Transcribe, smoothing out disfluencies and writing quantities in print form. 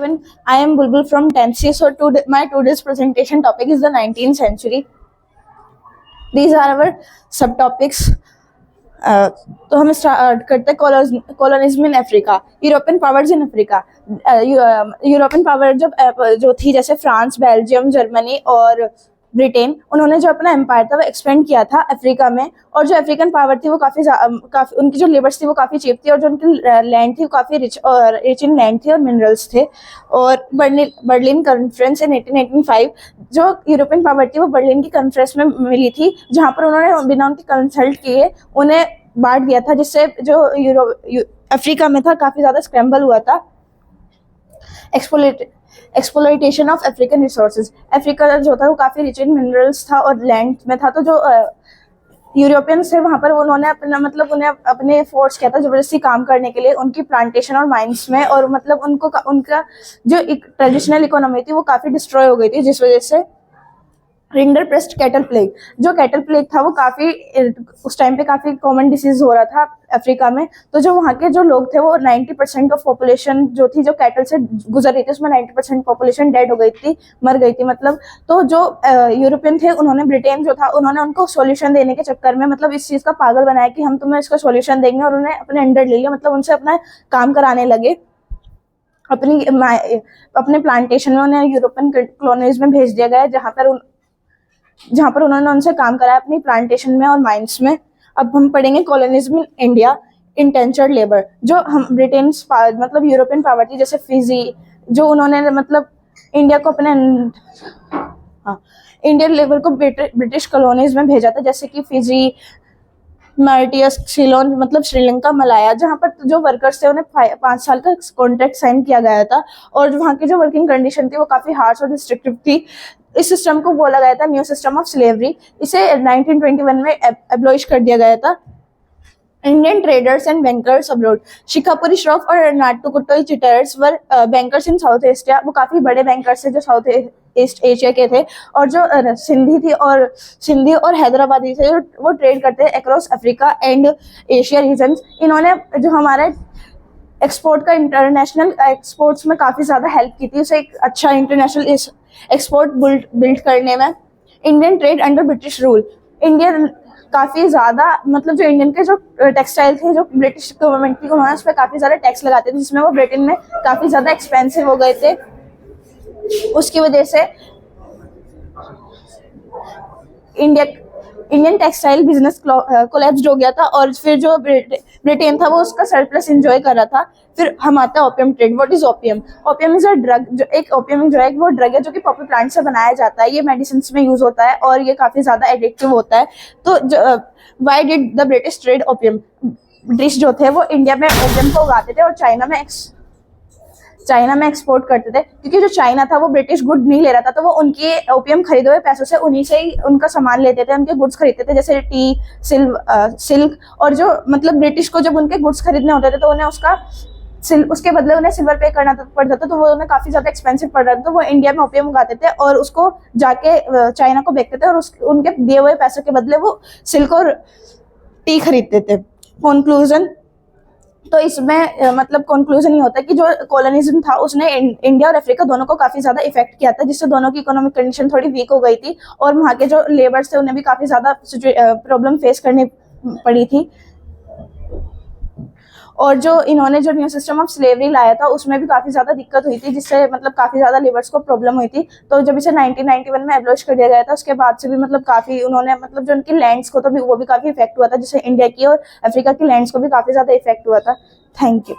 everyone, I am Bulbul from 10th C. So my today's presentation topic is the 19th century. These are our subtopics. तो हम start करते हैं colonialism in Africa, European powers in Africa. European power जो थी, जैसे France, Belgium, Germany और Britain, उन्होंने जो अपना एम्पायर था वो एक्सपेंड किया था अफ्रीका में। और जो अफ्रीकन पावर थी वो काफ़ी उनकी जो लेबर्स थी वो काफ़ी चीप थी, और जो उनकी लैंड थी वो काफ़ी रिच इन लैंड थी और मिनरल्स थे। और बर्लिन कॉन्फ्रेंस इन 1885, जो यूरोपियन पावर थी वो बर्लिन की कॉन्फ्रेंस में मिली थी, जहाँ पर उन्होंने बिना उनकी कंसल्ट किए उन्हें बांट दिया था, जिससे जो अफ्रीका में था काफ़ी ज़्यादा स्क्रैम्बल हुआ था। Exploitation of African resources, Africa जो था वो काफ़ी रिच इन मिनरल्स था और लैंड में था। तो जो यूरोपियंस थे वहाँ पर उन्होंने उन्हें अपने फोर्स किया था जबरदस्ती काम करने के लिए उनकी प्लांटेशन और माइंस में, और उनका जो ट्रेडिशनल इकोनॉमी थी वो काफ़ी डिस्ट्रॉय हो गई थी, जिस वजह से रिंडरपेस्ट कैटल प्लेग, जो कैटल प्लेग था वो काफ़ी उस टाइम पे काफ़ी कॉमन डिसीज हो रहा था अफ्रीका में। तो जो वहाँ के जो लोग थे वो 90% ऑफ पॉपुलेशन जो थी, जो कैटल से गुजर रही थी, उसमें 90% पॉपुलेशन डेड हो गई थी, मर गई थी तो जो यूरोपियन थे उन्होंने, ब्रिटेन जो था, उन्होंने उनको सॉल्यूशन देने के चक्कर में इस चीज़ का पागल बनाया कि हम तुम्हें इसका सॉल्यूशन देंगे, और उन्हें अपने अंडर ले लिया, उनसे अपना काम कराने लगे। अपने प्लांटेशन में उन्हें यूरोपियन कॉलोनीज में भेज दिया गया, जहाँ पर उन्होंने उनसे काम कराया अपनी प्लांटेशन में और माइंस में। अब हम पढ़ेंगे कॉलोनिज्म इन इंडिया, इंटेंचर्ड लेबर। जो हम ब्रिटेन यूरोपियन पावर थी, जैसे फिजी, जो उन्होंने इंडिया को इंडियन लेबर को ब्रिटिश कॉलोनीज में भेजा था, जैसे कि फिजी, मॉरिटियस, सीलोन श्रीलंका, मलाया, जहाँ पर जो वर्कर्स थे उन्हें 5 साल का कॉन्ट्रैक्ट साइन किया गया था, और वहाँ की जो वर्किंग कंडीशन थी वो काफ़ी हार्श और रिस्ट्रिक्टिव थी। इस सिस्टम को बोला गया था न्यू सिस्टम ऑफ स्लेवरी। इसे 1921 में एब्लिश कर दिया गया था। Indian traders and bankers abroad, Shikarpuri shroff और Nattukottai Chettiars were bankers in South Asia. वो काफ़ी बड़े बैंकर्स थे जो साउथ ईस्ट एशिया के थे, और जो सिंधी और हैदराबादी थे वो ट्रेड करते थे across Africa and Asia region. इन्होंने जो हमारे एक्सपोर्ट का इंटरनेशनल एक्सपोर्ट्स में काफ़ी ज़्यादा हेल्प की थी, उसे एक अच्छा इंटरनेशनल एक्सपोर्ट बिल्ड करने में। Indian trade under British rule, India काफ़ी ज़्यादा जो इंडियन के जो टेक्सटाइल थे, जो ब्रिटिश गवर्नमेंट की उन्होंने उस पर काफ़ी ज़्यादा टैक्स लगाते थे, जिसमें वो ब्रिटेन में काफ़ी ज़्यादा एक्सपेंसिव हो गए थे। उसकी वजह से इंडियन टेक्सटाइल बिजनेस कोलैप्स्ड हो गया था, और फिर जो ब्रिटेन था वो उसका सरप्लस एंजॉय कर रहा था। फिर हम आता है opium trade. What is opium? Opium is a drug. Opium जो है वो ड्रग है जो कि पॉपी प्लांट से बनाया जाता है। ये मेडिसिन में यूज होता है और ये काफी ज्यादा एडिक्टिव होता है। तो why did the British trade opium? British जो थे वो इंडिया में ओपियम को उगाते थे और चाइना में एक्सपोर्ट करते थे, क्योंकि जो चाइना था वो ब्रिटिश गुड नहीं ले रहा था, तो वो उनके ओपियम खरीदे हुए पैसों से उन्हीं से ही उनका सामान लेते थे, उनके गुड्स खरीदते थे, जैसे टी, सिल्क। और जो ब्रिटिश को जब उनके गुड्स खरीदने होते थे तो उन्हें उसके बदले उन्हें सिल्वर पे करना पड़ता था, तो वो उन्हें काफी ज्यादा एक्सपेंसिव पड़ रहा था। तो वो इंडिया में ओपियम उगाते थे और उसको जाके चाइना को बेचते थे, और उनके दिए हुए पैसों के बदले वो सिल्क और टी खरीदते थे। कंक्लूजन, तो इसमें कंक्लूजन ये होता है कि जो कॉलोनिज्म था उसने इंडिया और अफ्रीका दोनों को काफी ज्यादा इफेक्ट किया था, जिससे दोनों की इकोनॉमिक कंडीशन थोड़ी वीक हो गई थी, और वहाँ के जो लेबर्स थे उन्हें भी काफी ज्यादा प्रॉब्लम फेस करनी पड़ी थी। और जो इन्होंने जो न्यू सिस्टम ऑफ स्लेवरी लाया था उसमें भी काफी ज्यादा दिक्कत हुई थी, जिससे काफी ज्यादा लेबर्स को प्रॉब्लम हुई थी। तो जब इसे 1991 में एब्लिश कर दिया गया था, उसके बाद से भी काफी उन्होंने जो उनकी लैंड्स को तो भी वो भी काफी इफेक्ट हुआ था, जिससे इंडिया की और अफ्रीका की लैंड्स को भी काफी ज्यादा इफेक्ट हुआ था। Thank you.